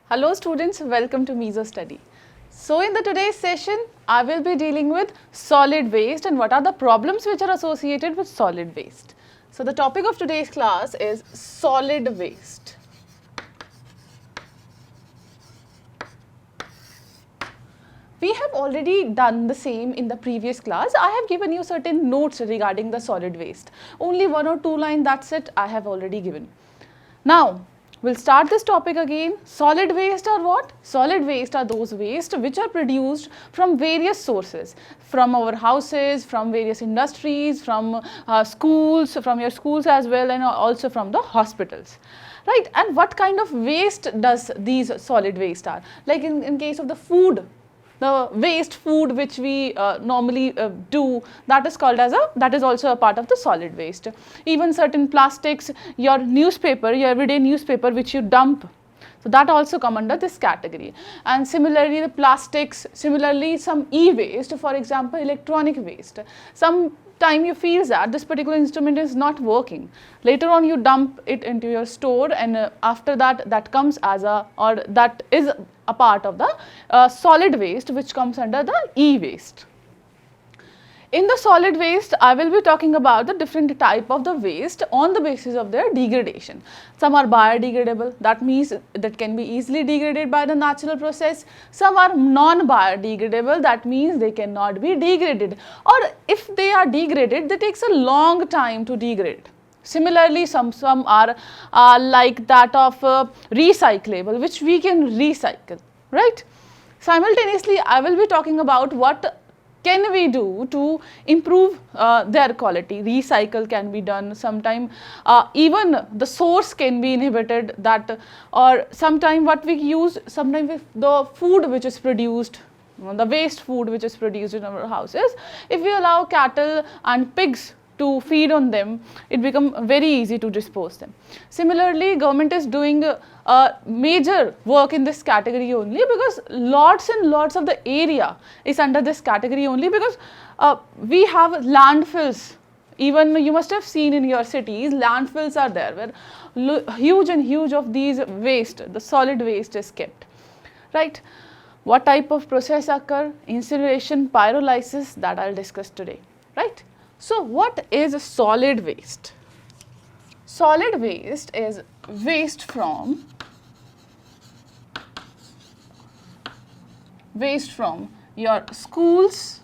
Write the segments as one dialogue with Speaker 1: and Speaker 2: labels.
Speaker 1: Hello students, welcome to Meso Study. So in the today's session, I will be dealing with solid waste and what are the problems which are associated with solid waste. So the topic of today's class is solid waste. We have already done the same in the previous class. I have given you certain notes regarding the solid waste. Only 1 or 2 lines, that's it, I have already given. Now, we'll start this topic again. Solid waste are what? Solid waste are those waste which are produced from various sources, from our houses, from various industries, from schools, from your schools as well, and also from the hospitals. Right? And what kind of waste does these solid waste are? Like in case of the food, the waste food which we normally do, that is called as that is also a part of the solid waste. Even certain plastics, your newspaper, your everyday newspaper which you dump, so that also come under this category. And similarly the plastics, similarly some e-waste, for example electronic waste. Some time you feel that this particular instrument is not working, later on you dump it into your store, and after that, that comes as that is a part of the solid waste which comes under the e-waste. In the solid waste, I will be talking about the different type of the waste on the basis of their degradation. Some are biodegradable, that means that can be easily degraded by the natural process. Some are non-biodegradable, that means they cannot be degraded, or if they are degraded, it takes a long time to degrade. Similarly, some are like that of recyclable, which we can recycle, right? Simultaneously, I will be talking about what can we do to improve their quality. Recycle can be done, sometime even the source can be inhibited, that or sometime what we use, sometimes the food which is produced, the waste food which is produced in our houses, if we allow cattle and pigs to feed on them, it becomes very easy to dispose them. Similarly, government is doing major work in this category only because lots and lots of the area is under this category only because we have landfills. Even you must have seen in your cities, landfills are there where huge and huge of these waste, the solid waste is kept, right? What type of process occur? Incineration, pyrolysis, that I'll discuss today, right? So what is solid waste? Solid waste is waste from your schools.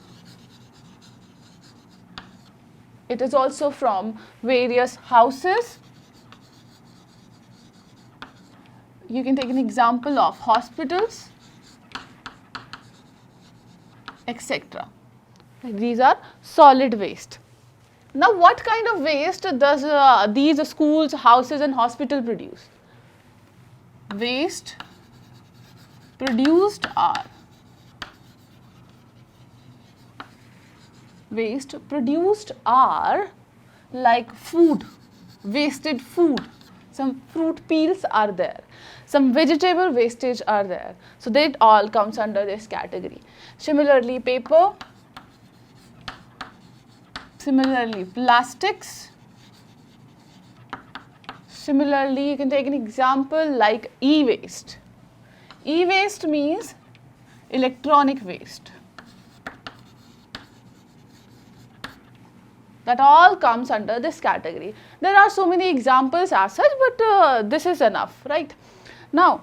Speaker 1: It is also from various houses. You can take an example of hospitals, etc. These are solid waste. Now, what kind of waste does these schools, houses and hospital produce? Waste produced are like food, wasted food. Some fruit peels are there, some vegetable wastage are there. So, that all comes under this category. Similarly, paper. Similarly, plastics. Similarly, you can take an example like e-waste. E-waste means electronic waste. That all comes under this category. There are so many examples as such, but this is enough, right? Now,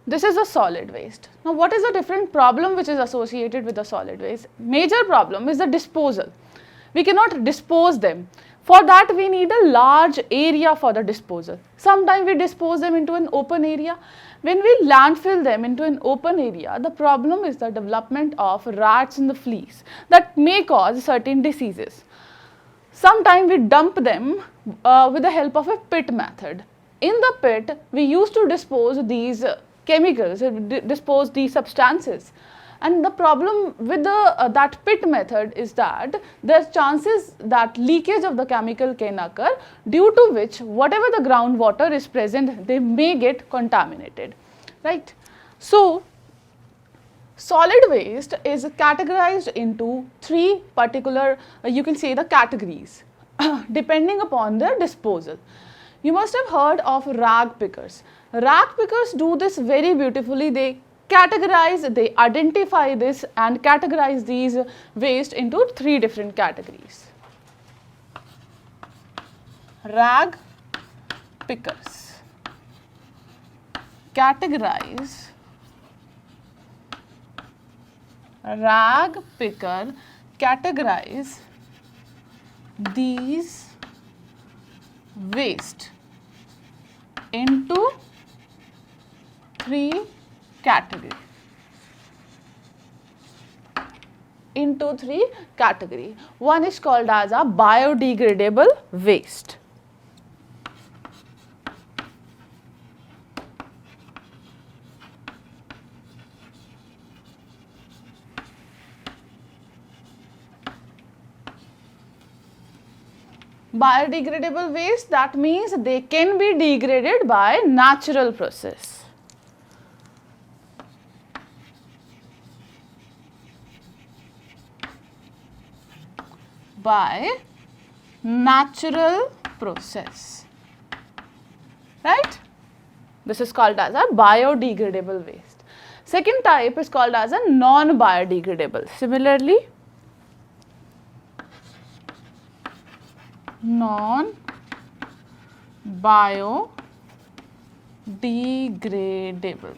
Speaker 1: this is a solid waste. Now, what is the different problem which is associated with the solid waste? Major problem is the disposal. We cannot dispose them. For that, we need a large area for the disposal. Sometimes we dispose them into an open area. When we landfill them into an open area, the problem is the development of rats and the fleas that may cause certain diseases. Sometimes we dump them with the help of a pit method. In the pit, we used to dispose these chemicals, dispose these substances. And the problem with that pit method is that there's chances that leakage of the chemical can occur, due to which whatever the groundwater is present, they may get contaminated, right? So, solid waste is categorized into 3 particular, you can say the categories, depending upon their disposal. You must have heard of rag pickers. Rag pickers do this very beautifully. They categorize, they identify this and categorize these waste into 3 different categories. Rag pickers categorize, rag picker categorize these waste into 3 categories. Into 3 categories. One is called as a biodegradable waste. Biodegradable waste, that means they can be degraded by natural process. By natural process, right? This is called as a biodegradable waste. Second type is called as a non-biodegradable. Similarly, non-biodegradable.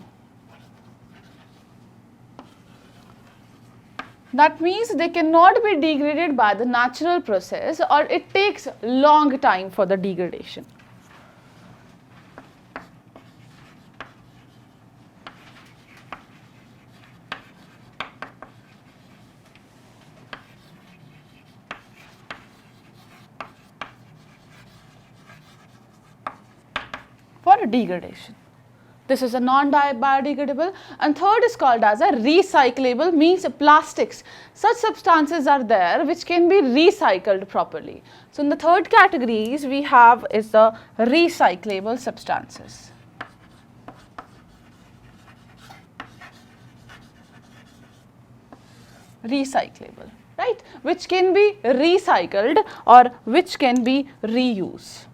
Speaker 1: That means they cannot be degraded by the natural process, or it takes long time for the degradation. For degradation. This is a non-biodegradable. And third is called as a recyclable, means plastics. Such substances are there which can be recycled properly. So in the third categories we have is the recyclable substances. Recyclable, right? Which can be recycled or which can be reused.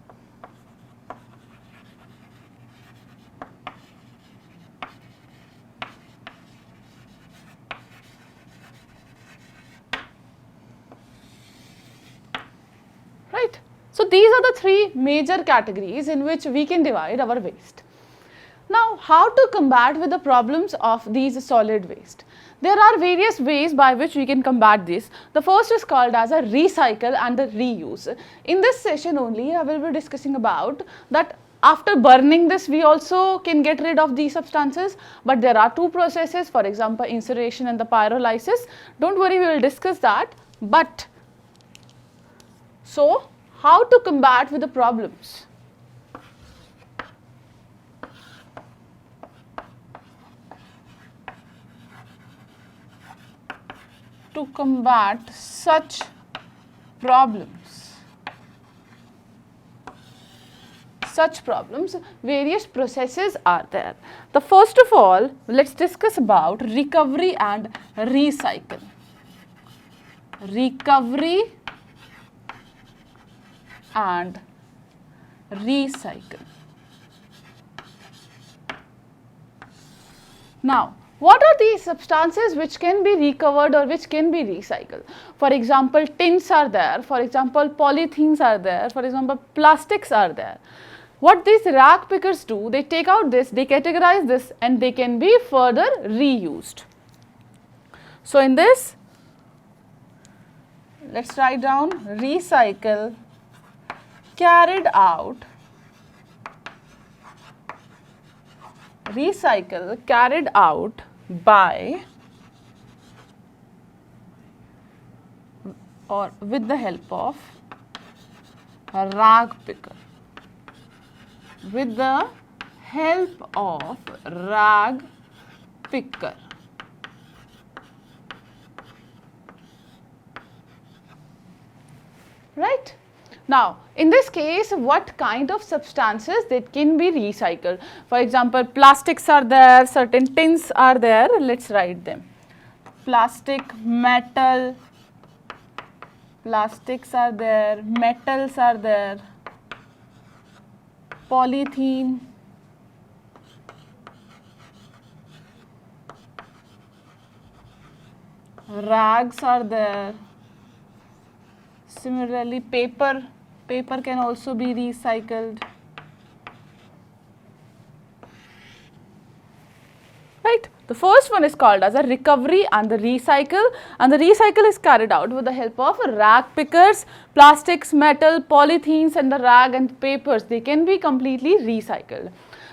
Speaker 1: Right? So these are the 3 major categories in which we can divide our waste. Now, how to combat with the problems of these solid waste? There are various ways by which we can combat this. The first is called as a recycle and the reuse. In this session only, I will be discussing about that after burning this, we also can get rid of these substances, but there are 2 processes, for example, incineration and the pyrolysis. Don't worry, we will discuss that. But so, how to combat with the problems? To combat such problems, various processes are there. The first of all, let's discuss about recovery and recycle. Recovery and recycle. Now, what are these substances which can be recovered or which can be recycled? For example, tins are there, for example, polythenes are there, for example, plastics are there. What these rag pickers do, they take out this, they categorize this and they can be further reused. So, in this, let's write down recycle carried out by or with the help of a rag picker. With the help of rag picker. Right? Now, in this case, what kind of substances that can be recycled? For example, plastics are there, certain tins are there, let's write them. Plastic, metal, plastics are there, metals are there. polythene, rags are there. Similarly, paper can also be recycled. Right? The first one is called as a recovery and the recycle, and the recycle is carried out with the help of rag pickers, plastics, metal, polythenes, and the rag and papers. They can be completely recycled.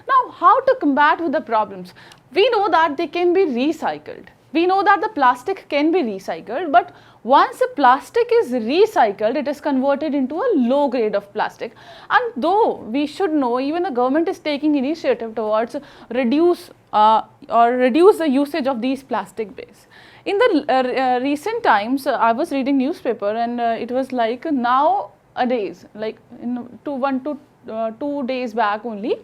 Speaker 1: Now, how to combat with the problems? We know that they can be recycled. We know that the plastic can be recycled, but once the plastic is recycled, it is converted into a low grade of plastic. And though we should know, even the government is taking initiative towards reduce the usage of these plastic bags. In the recent times, I was reading newspaper, and it was like nowadays, like in 2 days back only,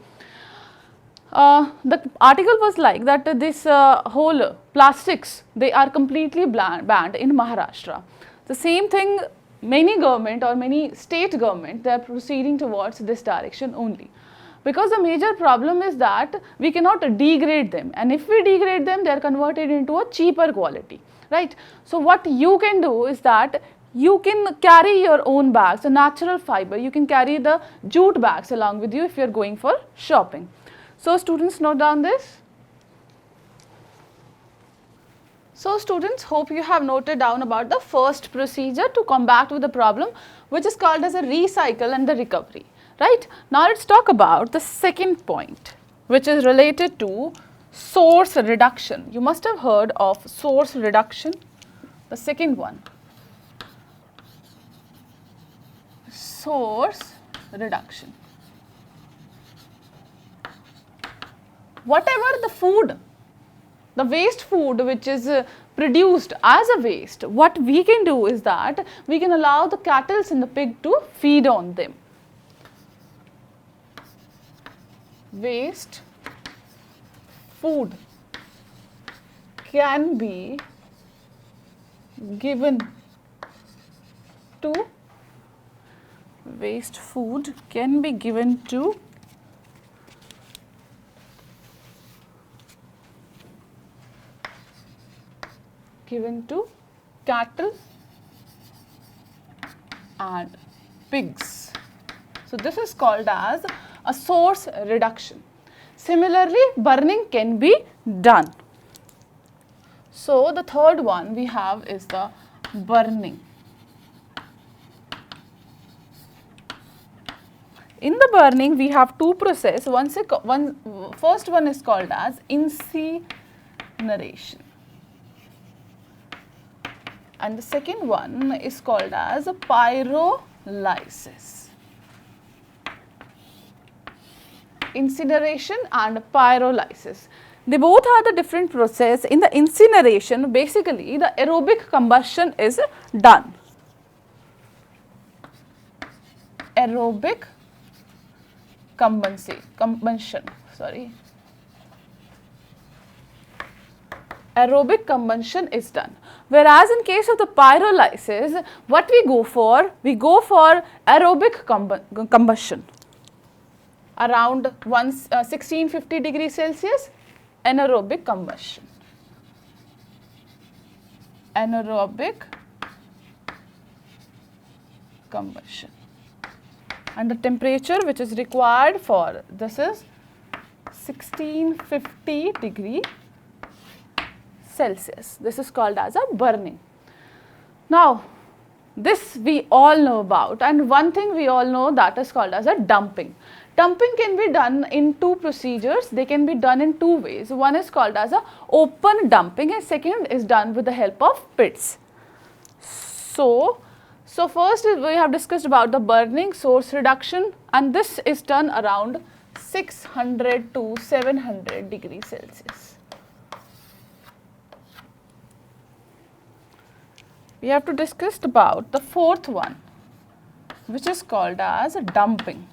Speaker 1: the article was like that this whole plastics, they are completely banned in Maharashtra. The same thing, many government or many state government, they are proceeding towards this direction only. Because the major problem is that we cannot degrade them, and if we degrade them, they are converted into a cheaper quality, right? So what you can do is that you can carry your own bags, a natural fiber. You can carry the jute bags along with you if you are going for shopping. So students, note down this. So students, hope you have noted down about the first procedure to combat with the problem, which is called as a recycle and the recovery, right? Now let's talk about the second point, which is related to source reduction. You must have heard of source reduction. The second one, source reduction. Whatever the food, the waste food which is produced as a waste, what we can do is that we can allow the cattle and the pig to feed on them. Waste food can be given to cattle and pigs. So this is called as a source reduction. Similarly, burning can be done. So the third one we have is the burning. In the burning, we have two processes. First one is called as incineration, and the second one is called as pyrolysis. Incineration and pyrolysis. They both are the different process. In the incineration, basically the aerobic combustion is done. Aerobic combustion. Aerobic combustion is done. Whereas in case of the pyrolysis, what we go for? We go for aerobic combustion. Around 1650 degrees Celsius, anaerobic combustion. Anaerobic combustion. And the temperature which is required for this is 1650 degree Celsius. This is called as a burning. Now, this we all know about, and one thing we all know, that is called as a dumping. Dumping can be done in two procedures. They can be done in two ways. One is called as a open dumping, and second is done with the help of pits. So first we have discussed about the burning, source reduction, and this is done around 600 to 700 degrees Celsius. We have to discuss about the fourth one, which is called as dumping.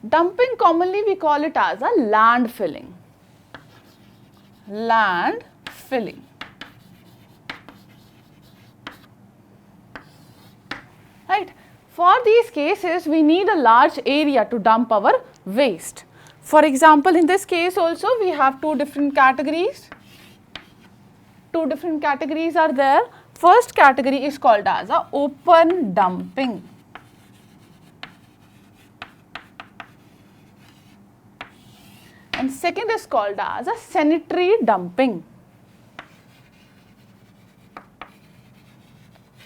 Speaker 1: Dumping, commonly we call it as a land filling. Land filling. Right. For these cases, we need a large area to dump our waste. For example, in this case also we have two different categories. Two different categories are there. First category is called as a open dumping. And second is called as a sanitary dumping.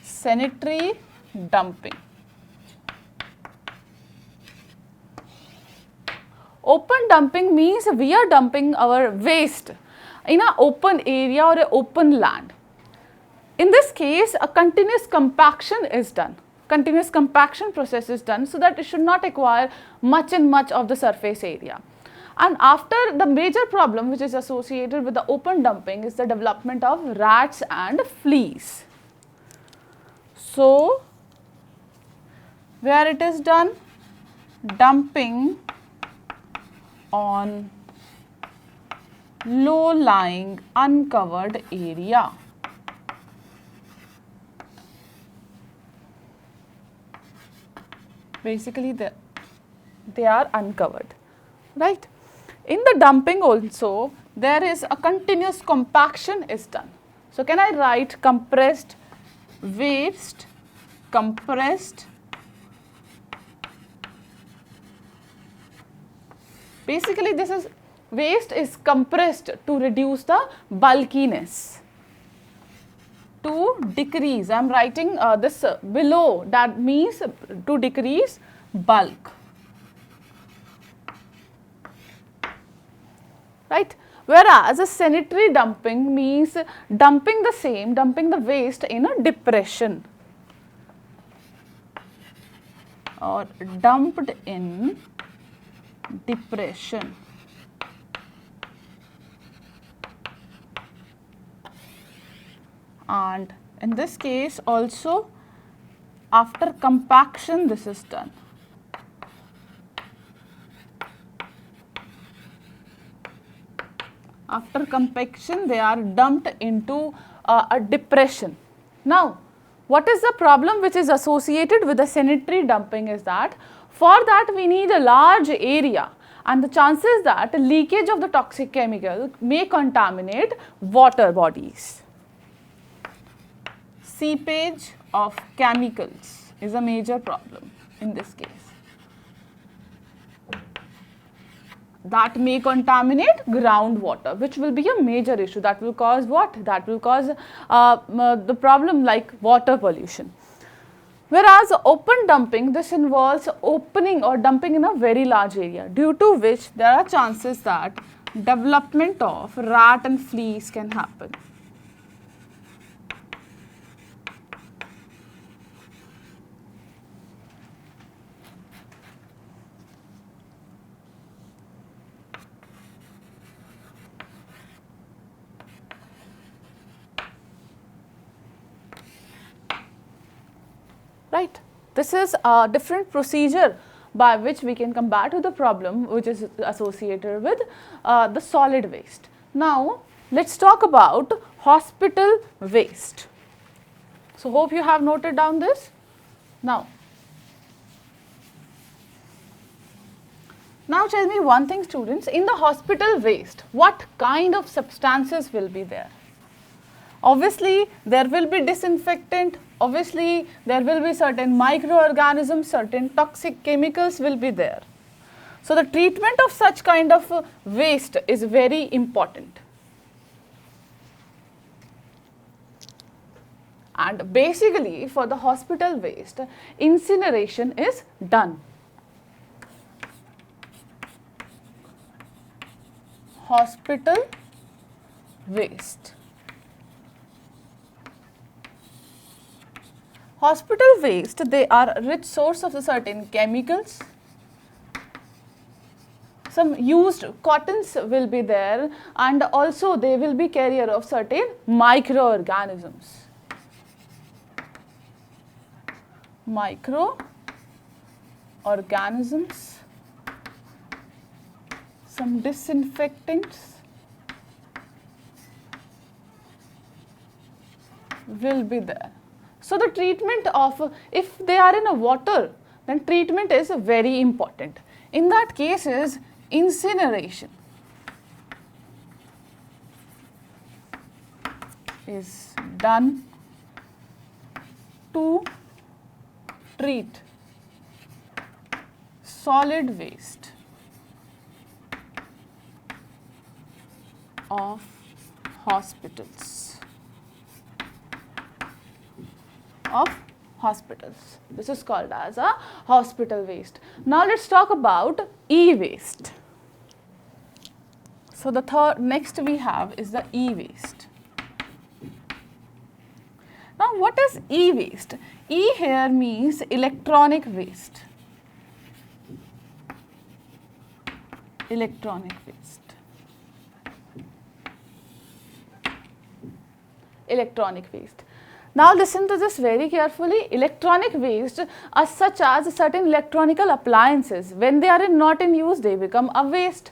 Speaker 1: Sanitary dumping. Open dumping means we are dumping our waste in an open area or an open land. In this case, a continuous compaction is done. Continuous compaction process is done so that it should not acquire much of the surface area. And after, the major problem which is associated with the open dumping is the development of rats and fleas. So, where it is done? Dumping on low-lying uncovered area. Basically, they are uncovered, right? In the dumping also, there is a continuous compaction is done. So, can I write compressed waste, compressed? Basically, this is waste is compressed to reduce the bulkiness, to decrease. I am writing this below, that means to decrease bulk, right? Whereas a sanitary dumping means dumping the waste in a depression or dumped in depression. And in this case also, after compaction this is done. After compaction, they are dumped into a depression. Now, what is the problem which is associated with the sanitary dumping is that for that we need a large area, and the chances that leakage of the toxic chemical may contaminate water bodies. Seepage of chemicals is a major problem in this case. That may contaminate groundwater, which will be a major issue. That will cause what? That will cause the problem like water pollution. Whereas open dumping, this involves opening or dumping in a very large area, due to which there are chances that development of rat and fleas can happen. Right. This is a different procedure by which we can combat to the problem which is associated with the solid waste. Now, let us talk about hospital waste. So, hope you have noted down this. Now tell me one thing, students, in the hospital waste, what kind of substances will be there? Obviously, there will be disinfectant, obviously, there will be certain microorganisms, certain toxic chemicals will be there. So, the treatment of such kind of waste is very important. And basically, for the hospital waste, incineration is done. Hospital waste. Hospital waste, they are a rich source of certain chemicals. Some used cottons will be there, and also they will be carrier of certain microorganisms. Microorganisms, some disinfectants will be there. So the treatment of, if they are in a water, then treatment is very important. In that case is incineration is done to treat solid waste of hospitals. This is called as a hospital waste. Now let's talk about e-waste. So the next we have is the e-waste. Now what is e-waste? E here means electronic waste. Electronic waste. Electronic waste. Now listen to this very carefully. Electronic waste are such as certain electronical appliances. When they are not in use, they become a waste.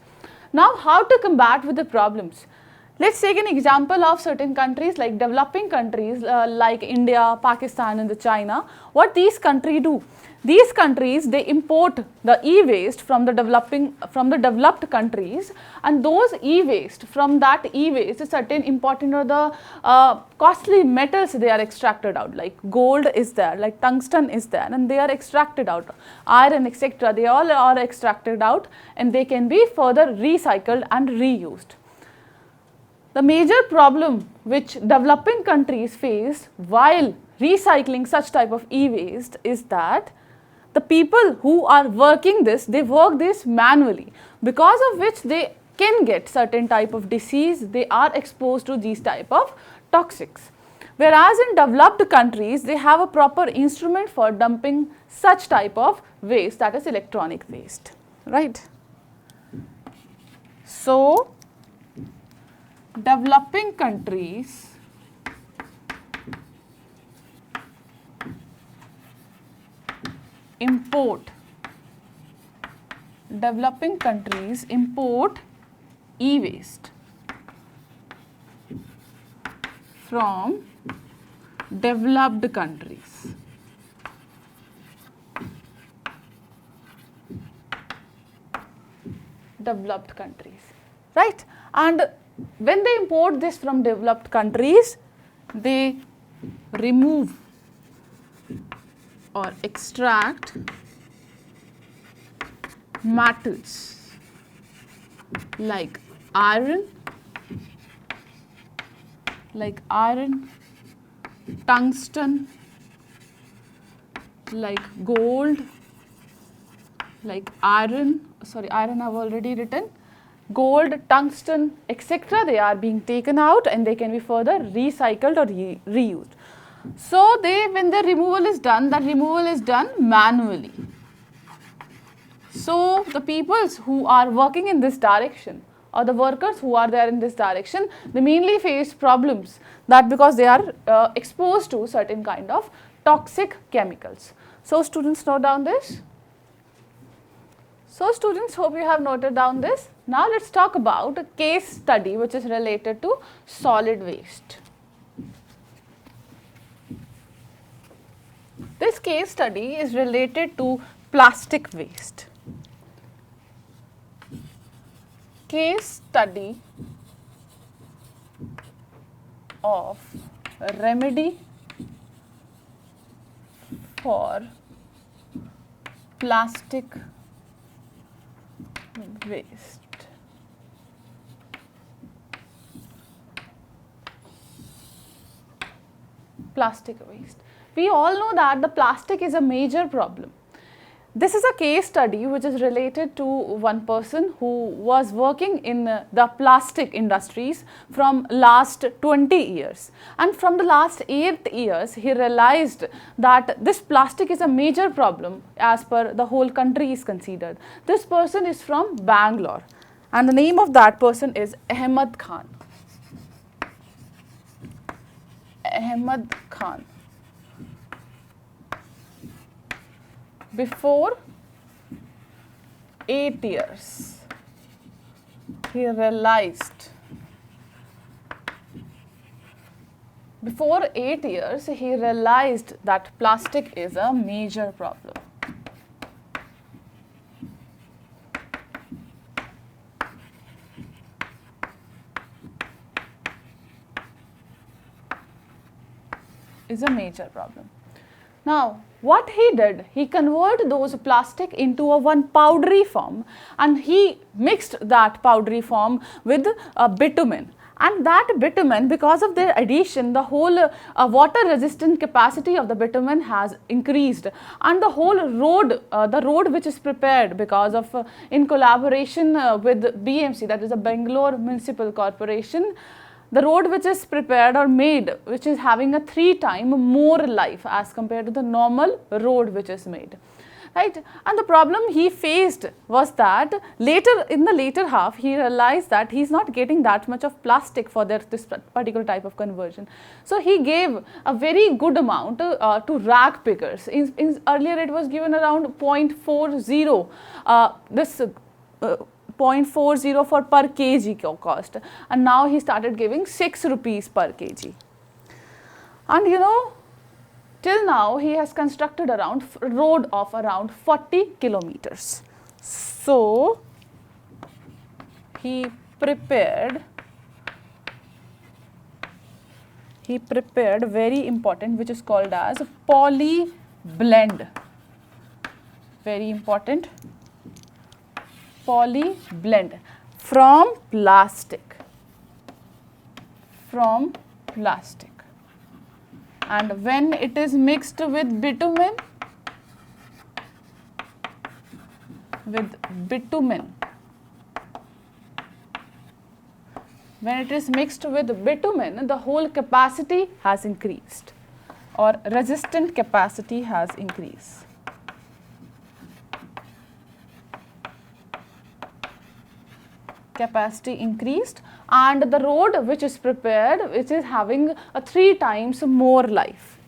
Speaker 1: Now how to combat with the problems? Let's take an example of certain countries like developing countries like India, Pakistan and China. What these countries do? These countries, they import the e-waste from the developed countries, and those e-waste, from that e-waste, certain important or the costly metals they are extracted out, like gold is there, like tungsten is there, and they are extracted out, iron, etc. They all are extracted out and they can be further recycled and reused. The major problem which developing countries face while recycling such type of e-waste is that the people who are working this, they work this manually, because of which they can get certain type of disease, they are exposed to these type of toxics. Whereas in developed countries, they have a proper instrument for dumping such type of waste, that is electronic waste, right? So, developing countries import e-waste from developed countries. Right? And when they import this from developed countries, they remove or extract metals like iron, tungsten, like gold, like iron I've already written, gold, tungsten, etc. They are being taken out and they can be further recycled or reused. So when the removal is done, that removal is done manually. So the peoples who are working in this direction, or the workers who are there in this direction, they mainly face problems, that because they are exposed to certain kind of toxic chemicals. So students, note down this. So students, hope you have noted down this. Now let's talk about a case study which is related to solid waste. This case study is related to plastic waste. Case study of remedy for plastic waste. Plastic waste. We all know that the plastic is a major problem. This is a case study which is related to one person who was working in the plastic industries from last 20 years. And from the last 8 years, he realized that this plastic is a major problem as per the whole country is considered. This person is from Bangalore and the name of that person is Ahmed Khan. Ahmed Khan. Before 8 years, he realized Before 8 years, he realized that plastic is a major problem. Is a major problem. Now, what he did, he converted those plastic into a one powdery form, and he mixed that powdery form with bitumen. And that bitumen, because of their addition, the whole water resistant capacity of the bitumen has increased, and the whole road, the road which is prepared because of in collaboration with BMC, that is the Bangalore Municipal Corporation, the road which is prepared or made, which is having a 3 times more life as compared to the normal road which is made, right? And the problem he faced was that in the later half, he realized that he is not getting that much of plastic for this particular type of conversion. So he gave a very good amount to rag pickers. Earlier it was given around 0.40, 0.40 for per kg cost, and now he started giving 6 rupees per kg. And you know, till now he has constructed around road of around 40 kilometers. So he prepared very important, which is called as poly blend. Very important. Poly blend from plastic, and when it is mixed with bitumen, when it is mixed with bitumen, the whole capacity has increased, or resistant capacity has increased. Capacity increased, and the road which is prepared, which is having a 3 times more life.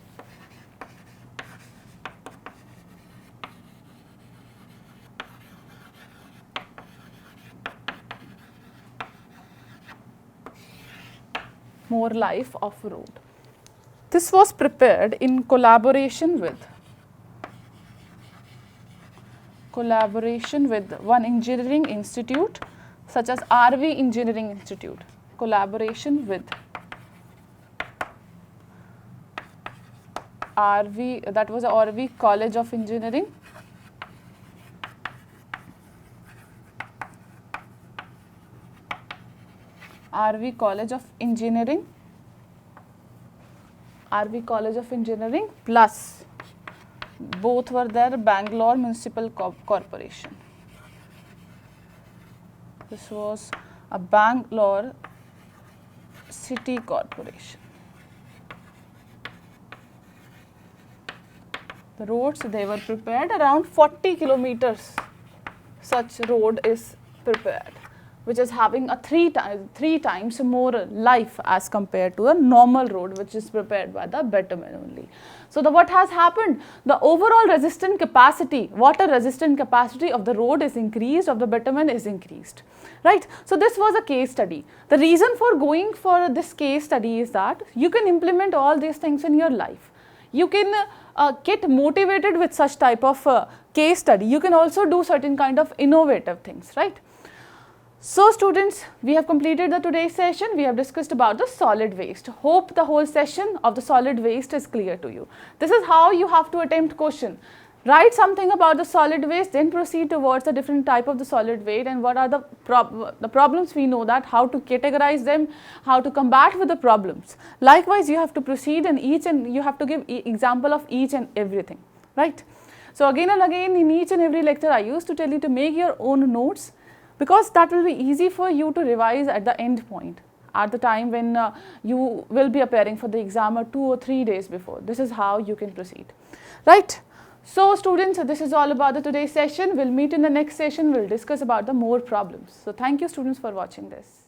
Speaker 1: More life of road. This was prepared in collaboration with one engineering institute such as RV Engineering Institute, collaboration with that was RV College of Engineering, RV College of Engineering, plus both were there, Bangalore Municipal Corporation. This was a Bangalore City Corporation. The roads, they were prepared around 40 kilometers. Such road is prepared, which is having a 3 times more life as compared to a normal road which is prepared by the bitumen only. So what has happened? The overall resistant capacity, water resistant capacity of the road is increased, of the bitumen is increased, right? So this was a case study. The reason for going for this case study is that you can implement all these things in your life. You can get motivated with such type of case study. You can also do certain kind of innovative things, right? So students, we have completed the today's session. We have discussed about the solid waste. Hope the whole session of the solid waste is clear to you. This is how you have to attempt question. Write something about the solid waste, then proceed towards the different type of the solid waste and what are the problems. We know that how to categorize them, how to combat with the problems. Likewise, you have to proceed in each and you have to give example of each and everything, right? So again and again in each and every lecture, I used to tell you to make your own notes, because that will be easy for you to revise at the end point, at the time when you will be appearing for the exam or 2 or 3 days before. This is how you can proceed, right? So students, this is all about the today's session. We'll meet in the next session. We'll discuss about the more problems. So thank you students for watching this.